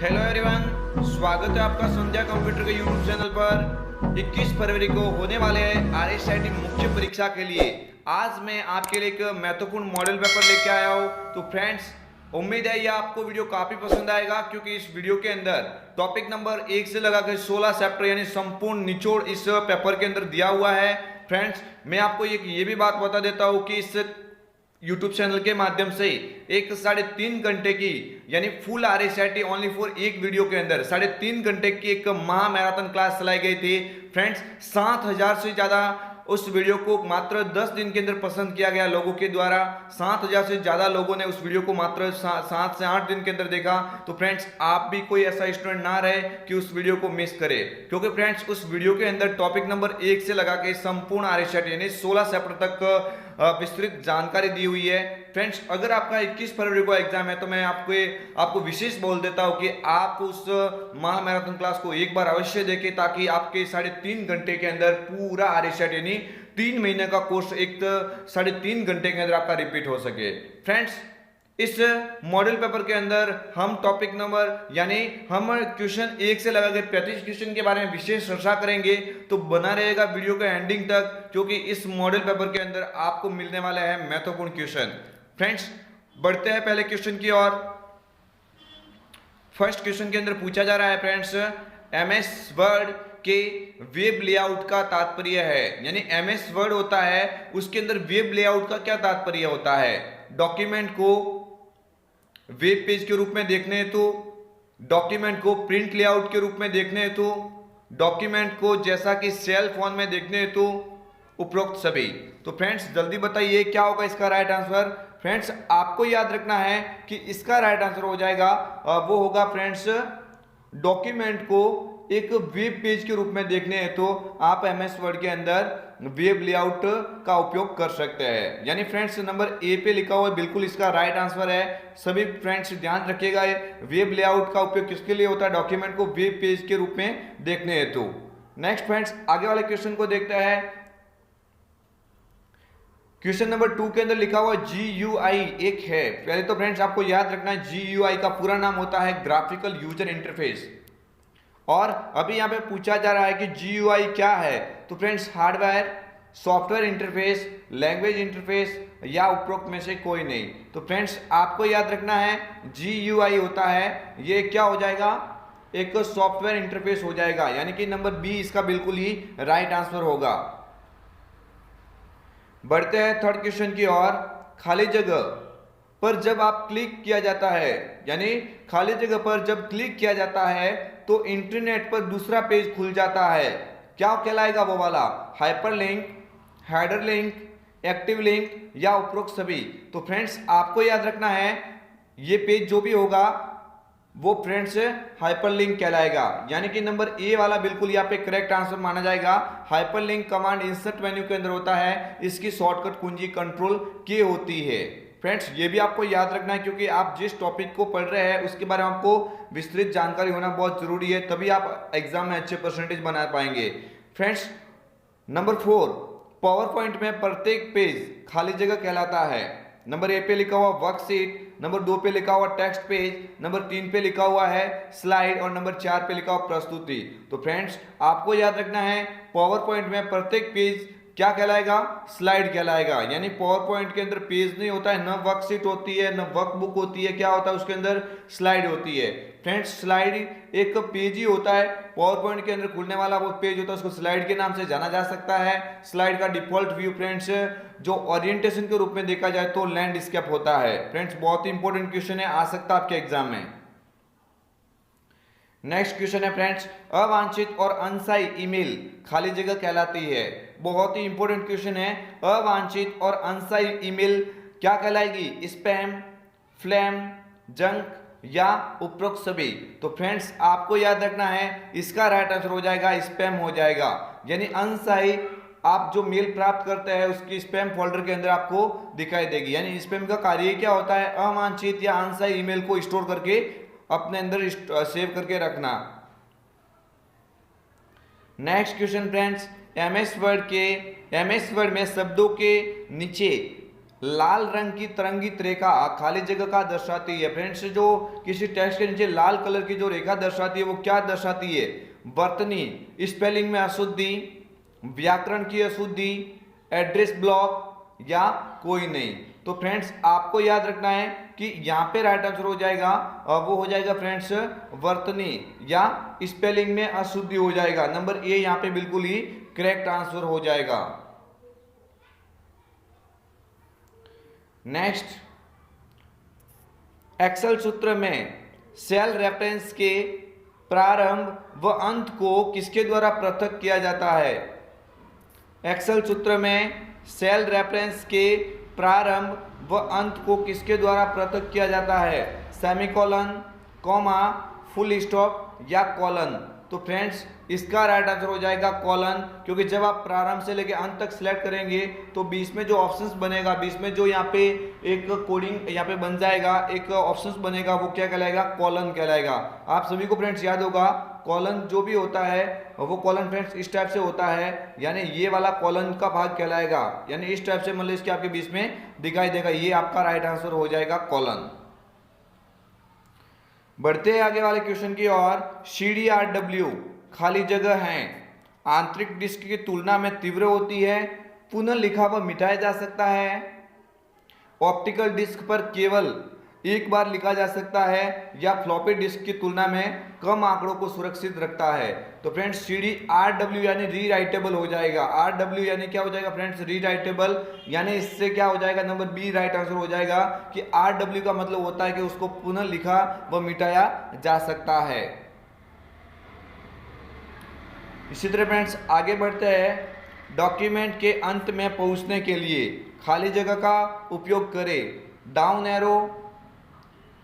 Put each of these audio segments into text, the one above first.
Hello everyone, स्वागत है आपका संध्या कंप्यूटर के यूट्यूब चैनल पर। 21 फरवरी को होने वाले हैं आरएसआईटी मुख्य परीक्षा के लिए आज मैं आपके लिए एक महत्वपूर्ण मॉडल पेपर लेके आया हूँ। तो फ्रेंड्स, उम्मीद है ये आपको वीडियो काफी पसंद आएगा, क्योंकि इस वीडियो के अंदर टॉपिक नंबर 1 से लगाकर 16 चैप्टर यानी संपूर्ण निचोड़ इस पेपर के अंदर दिया हुआ है। फ्रेंड्स, मैं आपको ये भी बात बता देता हूँ कि इस यूट्यूब चैनल के माध्यम से एक 3.5 घंटे की यानी फुल आरएसआईटी ओनली फॉर एक वीडियो के अंदर 3.5 घंटे की एक महा मैराथन क्लास चलाई गई थी। फ्रेंड्स, 7000 से ज्यादा उस वीडियो को मात्र 10 दिन के अंदर पसंद किया गया लोगों के द्वारा। 7000 से ज्यादा लोगों ने उस वीडियो को मात्र 7 से 8 दिन के अंदर देखा। तो फ्रेंड्स, आप भी कोई ऐसा स्टूडेंट ना रहे कि उस वीडियो को मिस करे, क्योंकि फ्रेंड्स उस वीडियो के अंदर टॉपिक नंबर 1 से लगा के संपूर्ण आरएसआईटी यानी 16 चैप्टर तक विस्तृत जानकारी दी हुई है। फ्रेंड्स, अगर आपका 21 फरवरी को एग्जाम है तो मैं आपको विशेष बोल देता हूं कि आप उस महा मैराथन क्लास को एक बार अवश्य देखें, ताकि आपके 3.5 घंटे के अंदर पूरा आरएसआईटी यानी 3 महीने का कोर्स एक 3.5 घंटे के अंदर आपका रिपीट हो सके। फ्रेंड्स, इस मॉडल पेपर के अंदर हम टॉपिक नंबर यानी हम क्वेश्चन 1 से लगा के 35 क्वेश्चन के बारे में विशेष चर्चा करेंगे। तो बना रहेगा वीडियो के एंडिंग तक, क्योंकि इस मॉडल पेपर के अंदर आपको मिलने वाला है महत्वपूर्ण क्वेश्चन। फ्रेंड्स, बढ़ते हैं पहले क्वेश्चन की ओर। फर्स्ट क्वेश्चन के अंदर पूछा जा रहा है फ्रेंड्स, एमएस वर्ड के वेब लेआउट का तात्पर्य है। यानी एमएस वर्ड होता है, उसके अंदर वेब लेआउट का क्या तात्पर्य होता है। डॉक्यूमेंट को वेब पेज के रूप में देखने हेतु, डॉक्यूमेंट को प्रिंट लेआउट के रूप में देखने हेतु, डॉक्यूमेंट को जैसा कि सेल फोन में देखने हेतु, उपरोक्त सभी। तो फ्रेंड्स, जल्दी बताइए क्या होगा इसका राइट आंसर। फ्रेंड्स, आपको याद रखना है कि इसका राइट आंसर हो जाएगा वो होगा फ्रेंड्स, डॉक्यूमेंट को एक वेब पेज के रूप में देखने हैं तो आप एमएस वर्ड के अंदर वेब लेआउट का उपयोग कर सकते हैं। यानी फ्रेंड्स, नंबर ए पे लिखा हुआ बिल्कुल इसका राइट आंसर है। सभी फ्रेंड्स ध्यान रखिएगा, वेब लेआउट का उपयोग किसके लिए होता है, डॉक्यूमेंट को वेब पेज के रूप में देखने हेतु। नेक्स्ट फ्रेंड्स, आगे वाले क्वेश्चन को देखते हैं। क्वेश्चन नंबर 2 के अंदर लिखा हुआ GUI एक है। पहले तो फ्रेंड्स आपको याद रखना है, GUI का पूरा नाम होता है ग्राफिकल यूजर इंटरफेस। और अभी यहाँ पे पूछा जा रहा है कि GUI क्या है। तो friends, hardware, software interface, language interface या उपरोक्त में से कोई नहीं। तो फ्रेंड्स, आपको याद रखना है GUI होता है, ये क्या हो जाएगा, एक सॉफ्टवेयर इंटरफेस हो जाएगा। यानी कि नंबर बी इसका बिल्कुल ही राइट आंसर होगा। बढ़ते हैं थर्ड क्वेश्चन की ओर। खाली जगह पर जब आप क्लिक किया जाता है, यानी खाली जगह पर जब क्लिक किया जाता है तो इंटरनेट पर दूसरा पेज खुल जाता है, क्या कहलाएगा वो वाला, hyperlink, header link, active link या उपरोक्त सभी। तो फ्रेंड्स, आपको याद रखना है ये पेज जो भी होगा वो फ्रेंड्स हाइपरलिंक कहलाएगा। यानी कि नंबर ए वाला बिल्कुल यहाँ पे करेक्ट आंसर माना जाएगा। हाइपरलिंक कमांड इंसर्ट मेन्यू के अंदर होता है, इसकी शॉर्टकट कुंजी कंट्रोल के होती है। फ्रेंड्स, ये भी आपको याद रखना है, क्योंकि आप जिस टॉपिक को पढ़ रहे हैं उसके बारे में आपको विस्तृत जानकारी होना बहुत जरूरी है, तभी आप एग्जाम में अच्छे परसेंटेज बना पाएंगे। फ्रेंड्स, नंबर 4, पावर पॉइंट में प्रत्येक पेज खाली जगह कहलाता है। नंबर ए पे लिखा हुआ वर्कशीट, नंबर 2 पे लिखा हुआ टेक्स्ट पेज, नंबर 3 पे लिखा हुआ है स्लाइड और नंबर 4 पे लिखा हुआ प्रस्तुति। तो फ्रेंड्स, आपको याद रखना है पावर पॉइंट में प्रत्येक पेज क्या कहलाएगा, स्लाइड कहलाएगा। यानी पावर पॉइंट के अंदर पेज नहीं होता है, न वर्कशीट होती है, न वर्कबुक होती है, क्या होता है उसके अंदर, स्लाइड होती है। फ्रेंड्स, स्लाइड एक पेज ही होता है, पावर पॉइंट के अंदर खुलने वाला वो पेज होता है, उसको स्लाइड के नाम से जाना जा सकता है। स्लाइड का डिफॉल्ट व्यू फ्रेंड्स जो ओरिएंटेशन के रूप में देखा जाए तो लैंडस्केप होता है। फ्रेंड्स, बहुत ही इंपॉर्टेंट क्वेश्चन है, आ सकता है आपके एग्जाम में। नेक्स्ट क्वेश्चन है फ्रेंड्स, अवांछित और अनसाई ईमेल खाली जगह कहलाती है। बहुत ही इंपॉर्टेंट क्वेश्चन है, अवांछित और अनसाई ईमेल क्या कहलाएगी, स्पैम, फ्लैम, जंक या उपरोक्त सभी। तो फ्रेंड्स, आपको याद रखना है इसका राइट आंसर हो जाएगा स्पैम हो जाएगा। यानी अनसाई आप जो मेल प्राप्त करते हैं उसकी स्पैम फोल्डर के अंदर आपको दिखाई देगी। यानी स्पैम का कार्य क्या होता है, अवांछित या अनसाई ईमेल को स्टोर करके अपने अंदर सेव करके रखना। Next question friends, MS word में शब्दों के नीचे लाल रंग की तरंगित रेखा खाली जगह का दर्शाती है। फ्रेंड्स, जो किसी टेक्स्ट के नीचे लाल कलर की जो रेखा दर्शाती है वो क्या दर्शाती है? वर्तनी, स्पेलिंग में अशुद्धि, व्याकरण की अशुद्धि, एड्रेस ब्लॉक या कोई नहीं। तो फ्रेंड्स, आपको याद रखना है कि यहाँ पे राइट आंसर हो जाएगा, वो हो जाएगा फ्रेंड्स वर्तनी या स्पेलिंग में अशुद्धि हो जाएगा। नंबर ए यहाँ पे बिल्कुल ही करेक्ट आंसर हो जाएगा। नेक्स्ट, एक्सेल सूत्र में सेल रेफरेंस के प्रारंभ व अंत को किसके द्वारा पृथक किया जाता है? एक्सेल सूत्र में सेल रेफरेंस के प्रारंभ व अंत को किसके द्वारा पृथक किया जाता है? सेमीकोलन, कॉमा, फुल स्टॉप या कॉलन? तो फ्रेंड्स, इसका राइट आंसर हो जाएगा कॉलन, क्योंकि जब आप प्रारंभ से लेकर अंत तक सिलेक्ट करेंगे तो बीच में जो ऑप्शंस बनेगा, बीच में जो यहाँ पे एक कोडिंग यहाँ पे बन जाएगा, एक ऑप्शंस बनेगा, वो क्या कहलाएगा? कॉलन कहलाएगा। आप सभी को फ्रेंड्स याद होगा, कॉलन जो भी होता है वो कॉलन फ्रेंड्स इस टाइप से होता है, यानी ये वाला कॉलन का भाग कहलाएगा, यानी इस टाइप से मतलब इसके आपके बीच में दिखाई देगा। ये आपका राइट आंसर हो जाएगा कॉलन। बढ़ते हैं आगे वाले क्वेश्चन की ओर। CDRW खाली जगह है, आंतरिक डिस्क की तुलना में तीव्र होती है, पुनः लिखा व मिटाया जा सकता है, ऑप्टिकल डिस्क पर केवल एक बार लिखा जा सकता है, या फ्लॉपी डिस्क की तुलना में कम आंकड़ों को सुरक्षित रखता है। तो फ्रेंड्स, CDRW यानी रीराइटेबल हो जाएगा। RW यानी क्या हो जाएगा फ्रेंड्स? रीराइटेबल, यानी इससे क्या हो जाएगा? नंबर बी राइट आंसर हो जाएगा कि RW का मतलब होता है कि उसको पुनः लिखा व मिटाया जा सकता है। इसी तरह फ्रेंड्स, आगे बढ़ते हैं। डॉक्यूमेंट के अंत में पहुंचने के लिए खाली जगह का उपयोग करें। Down arrow,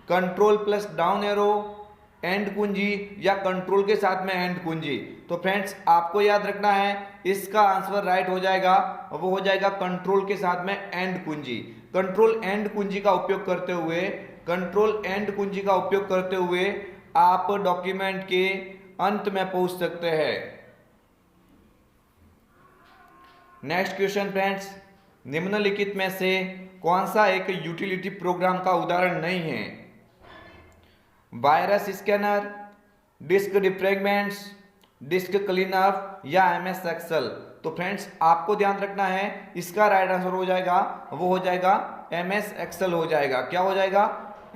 control plus down arrow, and कुंजी या कंट्रोल के साथ में एंड कुंजी? तो फ्रेंड्स, आपको याद रखना है, इसका आंसर राइट हो जाएगा, वो हो जाएगा कंट्रोल के साथ में एंड कुंजी। कंट्रोल एंड कुंजी का उपयोग करते हुए, कंट्रोल एंड कुंजी का उपयोग करते हुए आप डॉक्यूमेंट के अंत में पहुंच सकते हैं। नेक्स्ट क्वेश्चन फ्रेंड्स, निम्नलिखित में से कौन सा एक यूटिलिटी प्रोग्राम का उदाहरण नहीं है? Virus scanner, disk defragments, disk cleanup या MS एक्सेल? तो फ्रेंड्स, आपको ध्यान रखना है, इसका राइट आंसर हो जाएगा, वो हो जाएगा MS एक्सेल हो जाएगा। क्या हो जाएगा?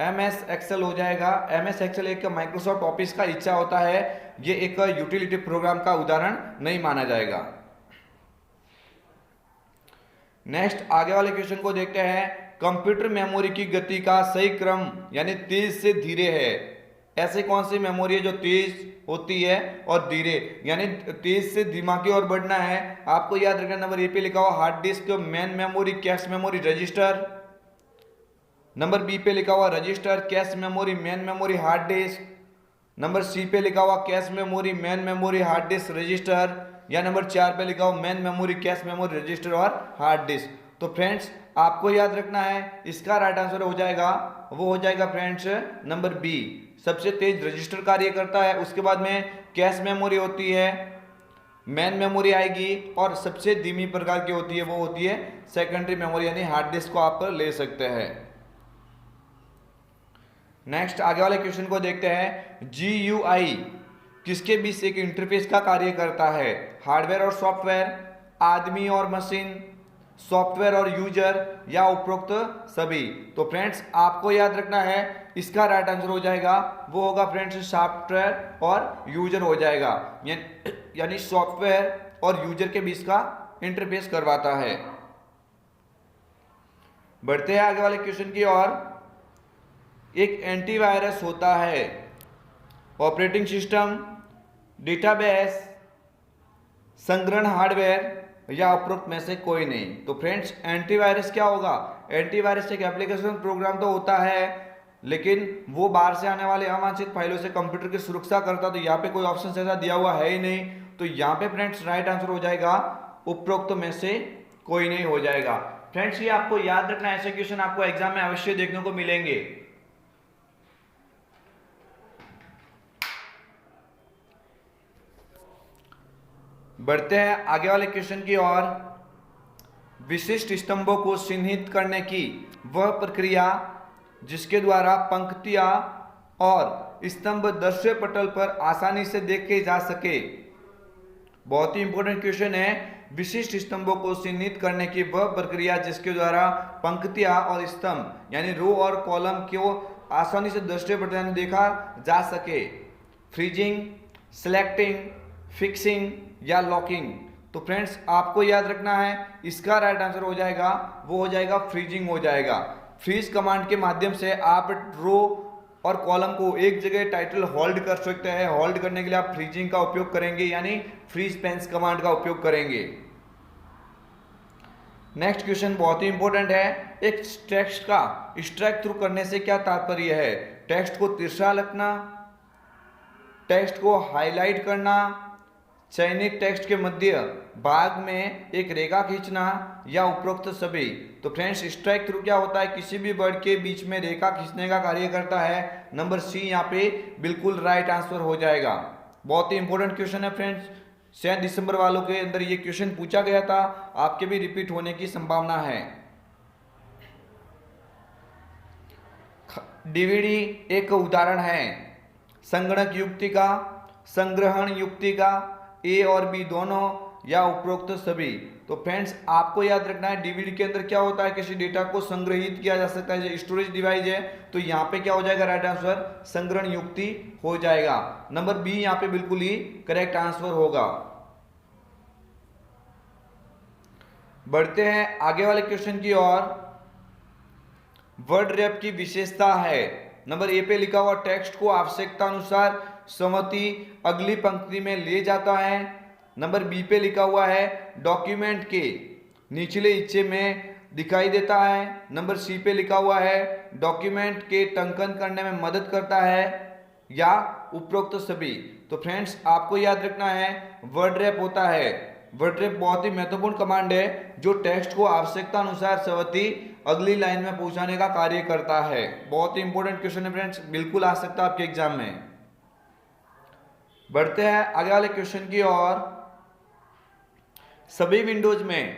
MS एक्सेल हो जाएगा। MS एक्सेल एक माइक्रोसॉफ्ट ऑफिस का हिस्सा होता है, ये एक यूटिलिटी प्रोग्राम का उदाहरण नहीं माना जाएगा। नेक्स्ट, आगे वाले क्वेश्चन को देखते हैं। कंप्यूटर मेमोरी की गति का सही क्रम यानी तेज से धीरे है। ऐसे कौन सी मेमोरी है जो तेज होती है और धीरे, यानी तेज से धीमा की ओर बढ़ना है? आपको याद रखना, नंबर ए पे लिखा हुआ hard disk, main memory, cache memory, register. Number B पे लिखा हुआ register, cache memory, main memory, hard disk. Number C पे लिखा हुआ cache memory, main memory, hard disk, register. या नंबर 4 पे लिखा हुआ main memory, cache memory, register और हार्ड डिस्क। तो फ्रेंड्स, आपको याद रखना है, इसका राइट आंसर हो जाएगा, वो हो जाएगा फ्रेंड्स नंबर बी। सबसे तेज रजिस्टर कार्य करता है, उसके बाद में कैश मेमोरी होती है, मेन मेमोरी आएगी, और सबसे धीमी प्रकार की होती है वो होती है सेकेंडरी मेमोरी, यानी हार्ड डिस्क को आप ले सकते हैं। नेक्स्ट, आगे वाले क्वेश्चन को देखते हैं। GUI किसके बीच एक इंटरफेस का कार्य करता है? हार्डवेयर और सॉफ्टवेयर, आदमी और मशीन, सॉफ्टवेयर और यूजर या उपरोक्त सभी? तो फ्रेंड्स, आपको याद रखना है, इसका राइट आंसर हो जाएगा, वो होगा फ्रेंड्स सॉफ्टवेयर और यूजर हो जाएगा, यानी सॉफ्टवेयर और यूजर के बीच का इंटरफेस करवाता है। बढ़ते हैं आगे वाले क्वेश्चन की ओर। एक एंटीवायरस होता है, ऑपरेटिंग सिस्टम, डेटाबेस, संग्रहण हार्डवेयर या उपरोक्त में से कोई नहीं? तो फ्रेंड्स, एंटीवायरस क्या होगा? एंटीवायरस एक एप्लीकेशन प्रोग्राम तो होता है, लेकिन वो बाहर से आने वाले अवांछित फाइलों से कंप्यूटर की सुरक्षा करता। तो यहाँ पे कोई ऑप्शन ऐसा दिया हुआ है ही नहीं, तो यहाँ पे फ्रेंड्स राइट आंसर हो जाएगा उपरोक्त में से कोई नहीं हो जाएगा। फ्रेंड्स, ये आपको याद रखना, ऐसे क्वेश्चन आपको एग्जाम में अवश्य देखने को मिलेंगे। बढ़ते हैं आगे वाले क्वेश्चन की ओर। विशिष्ट स्तंभों को चिन्हित करने की वह प्रक्रिया जिसके द्वारा पंक्तियां और स्तंभ दृश्य पटल पर आसानी से देखे जा सके। बहुत ही इंपॉर्टेंट क्वेश्चन है। विशिष्ट स्तंभों को चिन्हित करने की वह प्रक्रिया जिसके द्वारा पंक्तियां और स्तंभ यानी रो और कॉलम को आसानी से दृश्य पटल में देखा जा सके। फ्रीजिंग, सिलेक्टिंग, फिक्सिंग या लॉकिंग। तो फ्रेंड्स आपको याद रखना है, इसका राइट आंसर हो जाएगा वो हो जाएगा फ्रीजिंग हो जाएगा। फ्रीज कमांड के माध्यम से आप रो और कॉलम को एक जगह टाइटल होल्ड कर सकते हैं। होल्ड करने के लिए आप फ्रीजिंग का उपयोग करेंगे यानी फ्रीज पेंस कमांड का उपयोग करेंगे। नेक्स्ट क्वेश्चन बहुत ही इंपॉर्टेंट है। एक टेक्स्ट का स्ट्राइक थ्रू करने से क्या तात्पर्य है? टेक्स्ट को तिरछा रखना, टेक्स्ट को हाईलाइट करना, चयनित टेक्स्ट के मध्य भाग में एक रेखा खींचना या उपरोक्त सभी। तो फ्रेंड्स स्ट्राइक थ्रू क्या होता है? किसी भी वर्ड के बीच में रेखा खींचने का कार्य करता है। नंबर सी यहाँ पे बिल्कुल राइट आंसर हो जाएगा। बहुत ही इंपॉर्टेंट क्वेश्चन है फ्रेंड्स। 6 दिसंबर वालों के अंदर ये क्वेश्चन पूछा गया था, आपके भी रिपीट होने की संभावना है। डीवीडी एक उदाहरण है संगणक युक्ति का, संग्रहण युक्ति का, ए और बी दोनों या उपरोक्त सभी। तो फ्रेंड्स आपको याद रखना है डीवीडी के अंदर क्या होता है, किसी डेटा को संग्रहित किया जा सकता है, जो स्टोरेज डिवाइस है। तो यहाँ पे क्या हो जाएगा राइट आंसर? संग्रहण युक्ति हो जाएगा। नंबर बी यहाँ पे बिल्कुल ही करेक्ट आंसर होगा। बढ़ते हैं आगे वाले क्वेश्चन की ओर। वर्ड रैप की विशेषता है। नंबर ए पे लिखा हुआ टेक्स्ट को आवश्यकता अनुसार सहमति अगली पंक्ति में ले जाता है। नंबर बी पे लिखा हुआ है डॉक्यूमेंट के निचले हिस्से में दिखाई देता है। नंबर सी पे लिखा हुआ है डॉक्यूमेंट के टंकन करने में मदद करता है या उपरोक्त सभी। तो फ्रेंड्स आपको याद रखना है वर्ड रैप होता है। वर्ड रैप बहुत ही महत्वपूर्ण कमांड है जो टेक्स्ट को आवश्यकता अनुसार सहमति अगली लाइन में पहुंचाने का कार्य करता है। बहुत ही इंपॉर्टेंट क्वेश्चन है फ्रेंड्स, बिल्कुल आ सकता है आपके एग्जाम में। बढ़ते हैं आगे वाले क्वेश्चन की ओर। सभी विंडोज में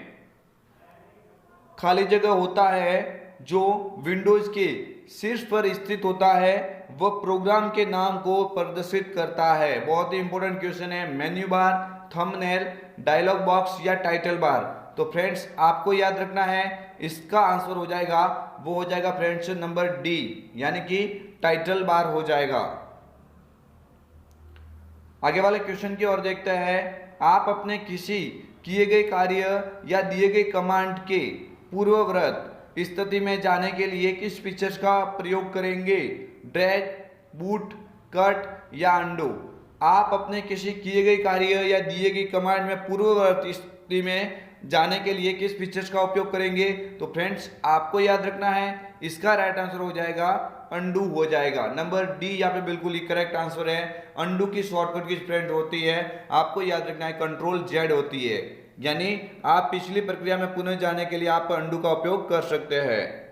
खाली जगह होता है जो विंडोज के शीर्ष पर स्थित होता है, वह प्रोग्राम के नाम को प्रदर्शित करता है। बहुत ही इंपॉर्टेंट क्वेश्चन है। Menu bar, thumbnail, dialog box या टाइटल बार। तो फ्रेंड्स आपको याद रखना है इसका आंसर हो जाएगा वो हो जाएगा फ्रेंड्स नंबर डी यानी कि टाइटल बार हो जाएगा। आगे वाले क्वेश्चन की ओर देखते हैं। आप अपने किसी किए गए कार्य या दिए गए कमांड के पूर्ववत स्थिति में जाने के लिए किस फीचर्स का प्रयोग करेंगे? ड्रैग, बूट, कट या अंडू। आप अपने किसी किए गए कार्य या दिए गए कमांड में पूर्ववर्ती स्थिति में जाने के लिए किस फीचर्स का उपयोग करेंगे? तो फ्रेंड्स आपको याद रखना है इसका राइट आंसर हो जाएगा अंडू हो जाएगा। नंबर डी यहाँ पे बिल्कुल ही करेक्ट आंसर है। अंडू की शॉर्टकट की फ्रेंड होती है, आपको याद रखना है कंट्रोल जेड होती है, यानी आप पिछली प्रक्रिया में पुनः जाने के लिए आप अंडू का उपयोग कर सकते हैं।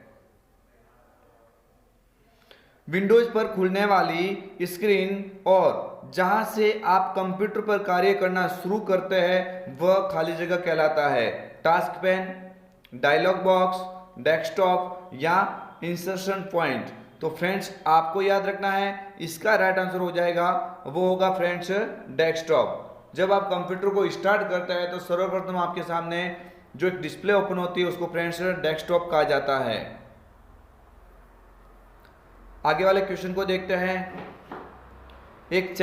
विंडोज पर खुलने वाली स्क्रीन और जहां से आप कंप्यूटर पर कार्य करना शुरू करते हैं वह खाली जगह कहलाता है। Task pane, dialog box, desktop या इंसर्शन पॉइंट। तो फ्रेंड्स आपको याद रखना है इसका राइट आंसर हो जाएगा वो होगा फ्रेंड्स डेस्कटॉप। जब आप कंप्यूटर को स्टार्ट करते हैं तो सर्वप्रथम आपके सामने जो एक डिस्प्ले ओपन होती है उसको फ्रेंड्स डेस्कटॉप कहा जाता है। आगे वाले क्वेश्चन को देखते हैं। एक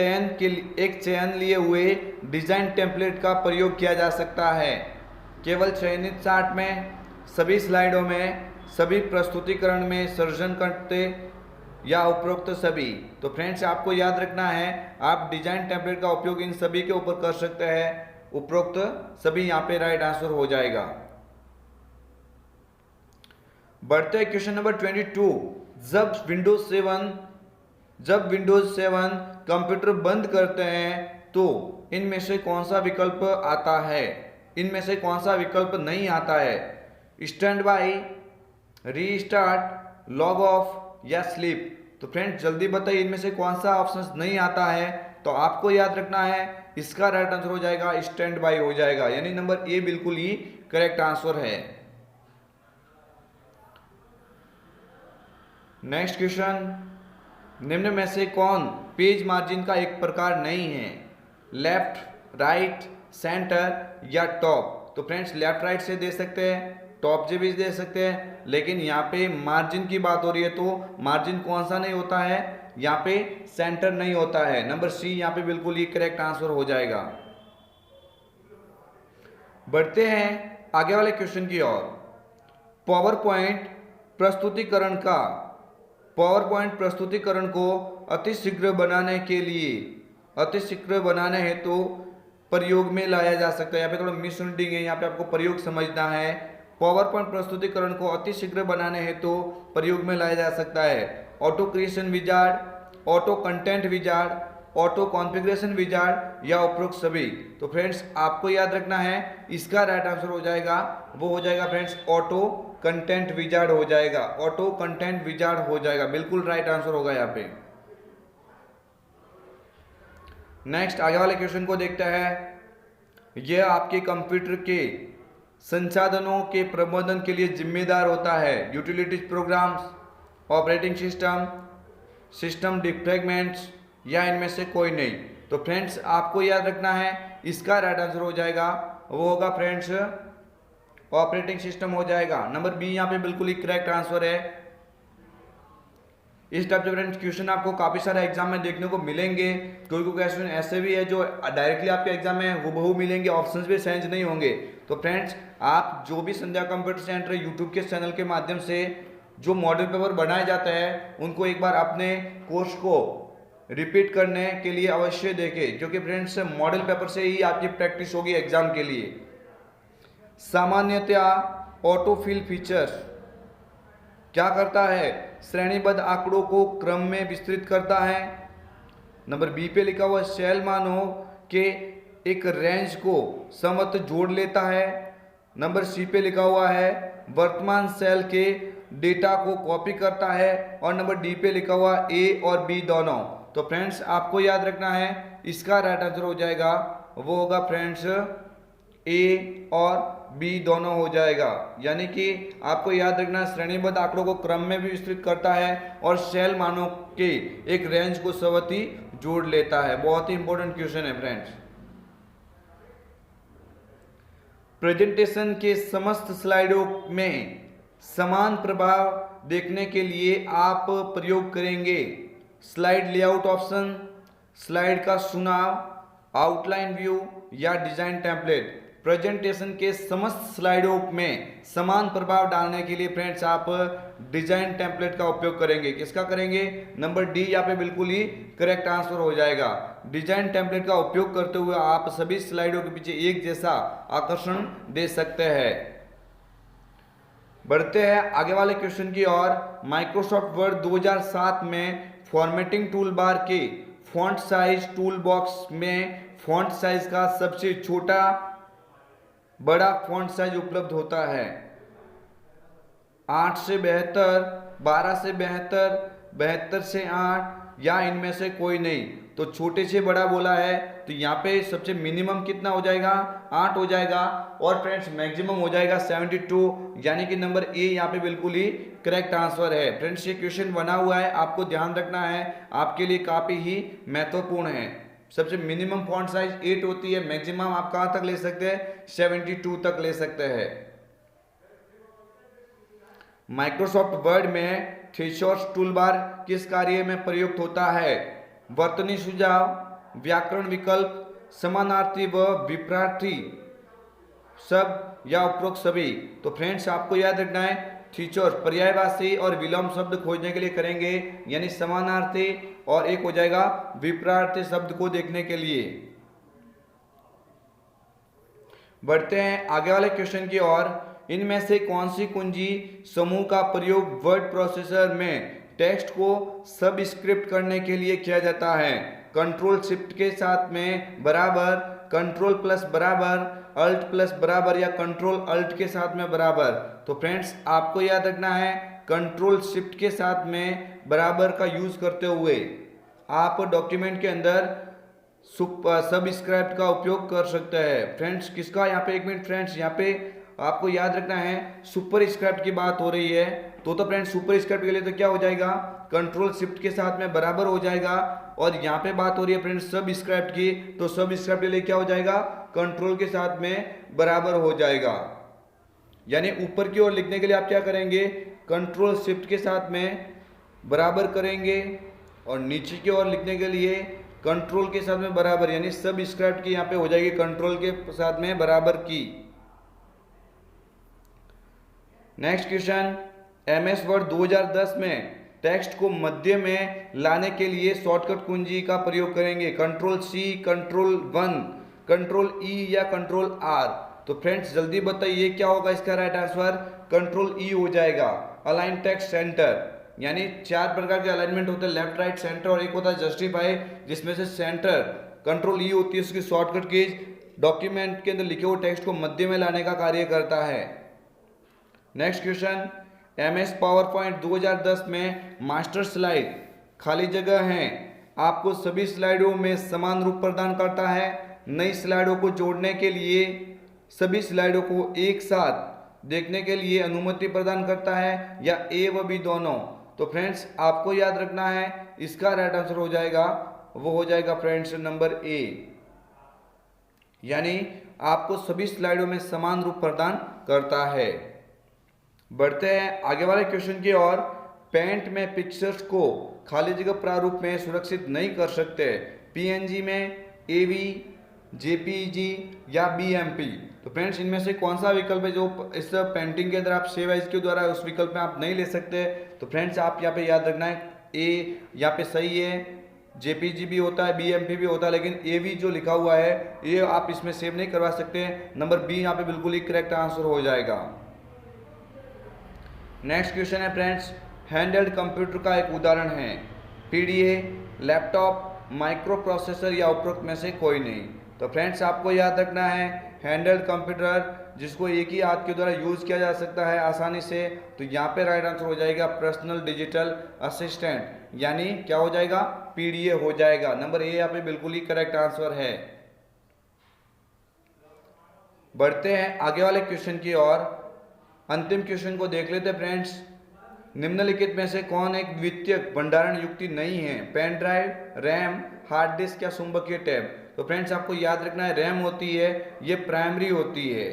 चयन लिए हुए डिजाइन टेम्पलेट का प्रयोग किया जा सकता है केवल चयनित चार्ट में, सभी स्लाइडों में, सभी प्रस्तुतिकरण में सर्जन करते या उपरोक्त सभी। तो फ्रेंड्स आपको याद रखना है आप डिजाइन टेम्पलेट का उपयोग इन सभी के ऊपर कर सकते हैं। उपरोक्त सभी यहाँ पे राइट आंसर हो जाएगा। बढ़ते हैं क्वेश्चन नंबर 22। जब विंडोज 7 कंप्यूटर बंद करते हैं तो इनमें से कौन सा विकल्प आता है? इनमें से कौन सा विकल्प नहीं आता है? Stand by, restart, log of या स्लीप। तो फ्रेंड्स जल्दी बताइए इनमें से कौन सा ऑप्शन नहीं आता है? तो आपको याद रखना है इसका राइट आंसर हो जाएगा स्टैंड बाई हो जाएगा, यानी नंबर ए बिल्कुल ही करेक्ट आंसर है। नेक्स्ट क्वेश्चन, निम्न में से कौन पेज मार्जिन का एक प्रकार नहीं है? लेफ्ट, राइट, सेंटर या टॉप? तो फ्रेंड्स लेफ्ट राइट से दे सकते हैं, टॉप से भी दे सकते हैं, लेकिन यहाँ पे मार्जिन की बात हो रही है तो मार्जिन कौन सा नहीं होता है? यहाँ पे सेंटर नहीं होता है। नंबर सी यहाँ पे बिल्कुल ही करेक्ट आंसर हो जाएगा। बढ़ते हैं आगे वाले क्वेश्चन की ओर। पावर पॉइंट प्रस्तुतिकरण को अतिशीघ्र बनाने हेतु प्रयोग में लाया जा सकता है। यहाँ पे थोड़ा मिसरीडिंग है, यहाँ पे आपको प्रयोग समझना है। पावर पॉइंट प्रस्तुतिकरण को अतिशीघ्र बनाने हेतु प्रयोग में लाया जा सकता है auto creation wizard, auto content wizard, auto configuration wizard या उपरोक्त सभी। तो फ्रेंड्स आपको याद रखना है, इसका राइट आंसर हो जाएगा, वो हो जाएगा फ्रेंड्स ऑटो कंटेंट विजार्ड हो जाएगा। ऑटो कंटेंट विजार्ड हो जाएगा, बिल्कुल राइट आंसर होगा यहाँ पे। नेक्स्ट आगे वाले क्वेश्चन को देखते हैं। यह आपके कंप्यूटर के संसाधनों के प्रबंधन के लिए जिम्मेदार होता है। Utilities programs, operating system, system defragments या इनमें से कोई नहीं। तो फ्रेंड्स आपको याद रखना है, इसका राइट आंसर हो जाएगा, वो होगा फ्रेंड्स ऑपरेटिंग सिस्टम हो जाएगा। नंबर बी यहाँ पे बिल्कुल ही करेक्ट आंसर है। इस टाइप के फ्रेंड्स क्वेश्चन आपको काफी सारे एग्जाम में देखने को मिलेंगे। कोई कोई क्वेश्चन ऐसे भी है जो डायरेक्टली आपके एग्जाम में हुबहू मिलेंगे, ऑप्शंस भी चेंज नहीं होंगे। तो फ्रेंड्स आप जो भी संध्या कंप्यूटर सेंटर यूट्यूब के चैनल के माध्यम से जो मॉडल पेपर बनाए जाते हैं उनको एक बार अपने कोर्स को रिपीट करने के लिए अवश्य देखें, क्योंकि फ्रेंड्स मॉडल पेपर से ही आपकी प्रैक्टिस होगी एग्जाम के लिए। सामान्यतया ऑटोफिल फीचर्स क्या करता है? श्रेणीबद्ध आंकड़ों को क्रम में विस्तृत करता है। नंबर बी पे लिखा हुआ सेल मानों के एक रेंज को समत जोड़ लेता है। नंबर सी पे लिखा हुआ है वर्तमान सेल के डेटा को कॉपी करता है। और नंबर डी पे लिखा हुआ ए और बी दोनों। तो फ्रेंड्स आपको याद रखना है, इसका राइट आंसर हो जाएगा, वो होगा फ्रेंड्स ए और बी दोनों हो जाएगा। यानी कि आपको याद रखना, श्रेणीबद्ध आंकड़ों को क्रम में भी विस्तृत करता है और सेल मानों के एक रेंज को सवती जोड़ लेता है। बहुत ही इंपॉर्टेंट क्वेश्चन है फ्रेंड्स। प्रेजेंटेशन के समस्त स्लाइडों में समान प्रभाव देखने के लिए आप प्रयोग करेंगे स्लाइड लेआउट ऑप्शन, स्लाइड का चुनाव, आउटलाइन व्यू या डिजाइन टेम्पलेट। प्रेजेंटेशन के समस्त स्लाइडों में समान प्रभाव डालने के लिए फ्रेंड्स आप डिजाइन टेम्पलेट का उपयोग करेंगे। किसका करेंगे? नंबर डी यहाँ पे बिल्कुल ही करेक्ट आंसर हो जाएगा। डिजाइन टेम्पलेट का उपयोग करते हुए आप सभी स्लाइडों के पीछे एक जैसा आकर्षण दे सकते हैं। बढ़ते हैं आगे वाले क्वेश्चन की ओर। माइक्रोसॉफ्ट वर्ड 2007 में फॉर्मेटिंग टूल बार के फॉन्ट साइज टूल बॉक्स में फॉन्ट साइज का सबसे छोटा बड़ा फॉन्ट साइज उपलब्ध होता है। 8 से 72, 12 से 72, 72 से 8 या इनमें से कोई नहीं। तो छोटे से बड़ा बोला है, तो यहाँ पे सबसे मिनिमम कितना हो जाएगा? 8 हो जाएगा और फ्रेंड्स मैक्सिमम हो जाएगा 72, यानी कि नंबर ए यहाँ पे बिल्कुल ही करेक्ट आंसर है। फ्रेंड्स ये क्वेश्चन बना हुआ है, आपको ध्यान रखना है, आपके लिए काफी ही महत्वपूर्ण है। सबसे मिनिमम फॉन्ट साइज 8 होती है, मैक्सिमम आप कहां तक ले सकते हैं? 72 तक ले सकते हैं। माइक्रोसॉफ्ट वर्ड में थीसॉस टूलबार किस कार्य में प्रयुक्त होता है? वर्तनी सुझाव, व्याकरण विकल्प, समानार्थी व विपरीत शब्द या उपरोक्त सभी। तो फ्रेंड्स आपको याद रखना है, थीसॉस पर्यायवाची और विलोम शब्द खोजने के लिए करेंगे, यानी समानार्थी, और एक हो जाएगा विपरीत शब्द को देखने के लिए। बढ़ते हैं आगे वाले क्वेश्चन की ओर। इनमें से कौन सी कुंजी समूह का प्रयोग वर्ड प्रोसेसर में टेक्स्ट को सबस्क्रिप्ट करने के लिए किया जाता है? कंट्रोल शिफ्ट के साथ में बराबर, कंट्रोल प्लस बराबर, अल्ट प्लस बराबर या कंट्रोल अल्ट के साथ में बराबर। तो फ्रेंड्स आपको याद रखना है, कंट्रोल शिफ्ट के साथ में बराबर का यूज करते हुए आप डॉक्यूमेंट के अंदर सबस्क्राइब का उपयोग कर सकते हैं। फ्रेंड्स किसका? यहाँ पे एक मिनट फ्रेंड्स, यहाँ पे आपको याद रखना है सुपर स्क्रिप्ट की बात हो रही है। तो फ्रेंड्स सुपर स्क्रिप्ट के लिए तो क्या हो जाएगा, कंट्रोल शिफ्ट के साथ में बराबर हो जाएगा। और यहाँ पे बात हो रही है फ्रेंड्स सब स्क्रिप्ट की, तो सब स्क्रिप्ट के लिए क्या हो जाएगा, कंट्रोल के साथ में बराबर हो जाएगा। यानी ऊपर की ओर लिखने के लिए आप क्या करेंगे, कंट्रोल शिफ्ट के साथ में बराबर करेंगे, और नीचे की ओर लिखने के लिए कंट्रोल के साथ में बराबर, यानी सब स्क्रिप्ट की यहाँ पे हो जाएगी कंट्रोल के साथ में बराबर की। नेक्स्ट क्वेश्चन, MS वर्ड 2010 में टेक्स्ट को मध्य में लाने के लिए शॉर्टकट कुंजी का प्रयोग करेंगे, control C, control 1, control E या कंट्रोल R। तो फ्रेंड्स जल्दी बताइए क्या होगा इसका राइट आंसर, कंट्रोल E हो जाएगा। अलाइन टेक्स्ट सेंटर, यानी 4 प्रकार के अलाइनमेंट होते हैं, लेफ्ट राइट सेंटर, और एक होता है जस्टिफाई, जिसमें से सेंटर कंट्रोल E होती है उसकी शॉर्टकट कीज, डॉक्यूमेंट के अंदर लिखे हुए टेक्स्ट को मध्य में लाने का कार्य करता है। Next question, MS power point 2010 में मास्टर स्लाइड खाली जगह है आपको सभी स्लाइडों में समान रूप प्रदान करता है, नई स्लाइडों को जोड़ने के लिए सभी स्लाइडों को एक साथ देखने के लिए अनुमति प्रदान करता है, या A व B दोनों। तो फ्रेंड्स आपको याद रखना है इसका राइट आंसर हो जाएगा, वो हो जाएगा फ्रेंड्स नंबर A, यानी आपको सभी स्लाइडों में समान रूप प्रदान करता है। बढ़ते हैं आगे वाले क्वेश्चन की ओर। पेंट में पिक्चर्स को खाली जगह प्रारूप में सुरक्षित नहीं कर सकते, PNG में, AV, JPG या BMP। तो फ्रेंड्स इनमें से कौन सा विकल्प है जो इस पेंटिंग के अंदर आप सेव एज के द्वारा उस विकल्प में आप नहीं ले सकते। तो फ्रेंड्स आप यहाँ पे याद रखना है A यहाँ पे सही है, JPG भी होता है, BMP भी होता है, लेकिन AV जो लिखा हुआ है ये आप इसमें सेव नहीं करवा सकते। नंबर B यहाँ पे बिल्कुल ही करेक्ट आंसर हो जाएगा। नेक्स्ट क्वेश्चन है फ्रेंड्स, हैंडहेल्ड कंप्यूटर का एक उदाहरण है, PDA, लैपटॉप, माइक्रो प्रोसेसर या उपरोक्त में से कोई नहीं। तो फ्रेंड्स आपको याद रखना है हैंडहेल्ड कंप्यूटर जिसको एक ही हाथ के द्वारा यूज़ किया जा सकता है आसानी से, तो यहाँ पे राइट आंसर हो जाएगा पर्सनल डिजिटल असिस्टेंट, यानी क्या हो जाएगा, PDA हो जाएगा। नंबर A यहाँ पे बिल्कुल ही करेक्ट आंसर है। बढ़ते हैं आगे वाले क्वेश्चन की ओर। अंतिम क्वेश्चन को देख लेते हैं फ्रेंड्स। निम्नलिखित में से कौन एक द्वितीयक भंडारण युक्ति नहीं है, pen drive, RAM, hard disk या चुंबकीय टैब। तो फ्रेंड्स आपको याद रखना है रैम होती है ये प्राइमरी होती है,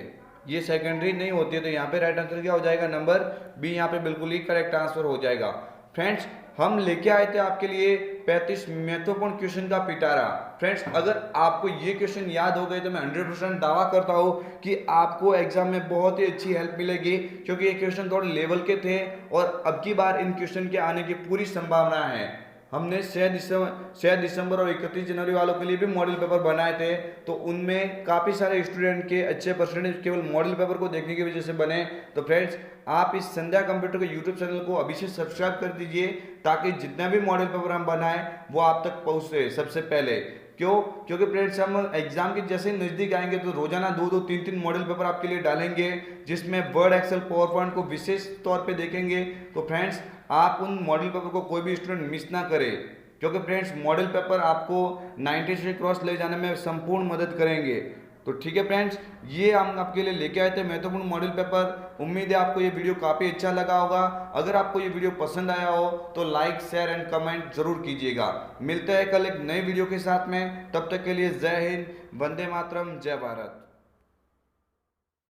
ये सेकेंडरी नहीं होती है। तो यहाँ पे राइट आंसर क्या हो जाएगा, नंबर B यहाँ पे बिल्कुल ही करेक्ट आंसर हो जाएगा। फ्रेंड्स हम लेके आए थे आपके लिए 35 महत्वपूर्ण क्वेश्चन का पिटारा। फ्रेंड्स अगर आपको ये क्वेश्चन याद हो गए तो मैं 100% दावा करता हूँ कि आपको एग्जाम में बहुत ही अच्छी हेल्प मिलेगी, क्योंकि ये क्वेश्चन थोड़े लेवल के थे और अब की बार इन क्वेश्चन के आने की पूरी संभावना है। हमने 6 दिसंबर और 31 जनवरी वालों के लिए भी मॉडल पेपर बनाए थे, तो उनमें काफ़ी सारे स्टूडेंट के अच्छे परसेंटेज केवल मॉडल पेपर को देखने की वजह से बने। तो फ्रेंड्स आप इस संध्या कंप्यूटर के यूट्यूब चैनल को अभी से सब्सक्राइब कर दीजिए, ताकि जितना भी मॉडल पेपर हम बनाएं वो आप तक पहुँचे सबसे पहले। क्यों? क्योंकि फ्रेंड्स हम एग्जाम के जैसे नज़दीक आएंगे तो रोजाना 2-2, 3-3 मॉडल पेपर आपके लिए डालेंगे, जिसमें वर्ड, एक्सेल, पावर पॉइंट को विशेष तौर पे देखेंगे। तो फ्रेंड्स आप उन मॉडल पेपर को कोई भी स्टूडेंट मिस ना करे, क्योंकि फ्रेंड्स मॉडल पेपर आपको 90 से क्रॉस ले जाने में संपूर्ण मदद करेंगे। तो ठीक है फ्रेंड्स, ये हम आपके लिए लेके आए थे महत्वपूर्ण मॉडल पेपर। उम्मीद है आपको ये वीडियो काफ़ी अच्छा लगा होगा। अगर आपको ये वीडियो पसंद आया हो तो लाइक, शेयर एंड कमेंट जरूर कीजिएगा। मिलते हैं कल एक नए वीडियो के साथ में, तब तक के लिए जय हिंद, वंदे मातरम, जय भारत।